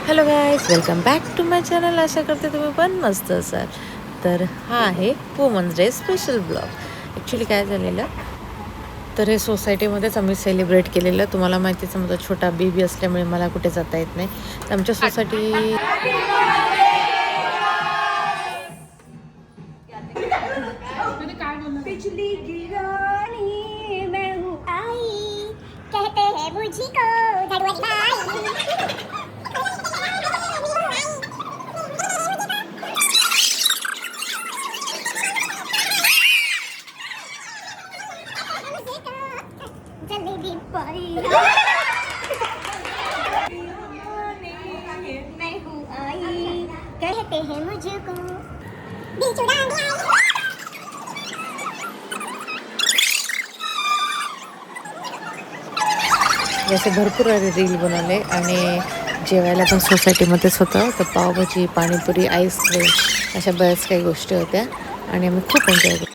Hello guys, welcome back to my channel. आशा करते तुम्ही पण मस्त असाल. तर हा आहे women's day special blog. Actually काय झालेलं, तर हे सोसायटीमध्येच आम्ही सेलिब्रेट केलेलं. तुम्हाला माहितीच, माझा छोटा बेबी असल्यामुळे मला कुठे जाता येत नाही. तर आमच्या सोसायटी बिजली गिरानी मैं हूँ आई, कहते हैं मुझको धड़वत भाई. जलेबी पाई मैं हूँ आई, कहते हैं मुझको बिछुड़ाने आई. जसे भरपूर सारे रील बनवले आणि जेवायला पण सोसायटीमध्येच होतं. तर पावभाजी, पाणीपुरी, आईस्क्रीम अशा बऱ्याच काही गोष्टी होत्या आणि आम्ही खूप एन्जॉय केलं.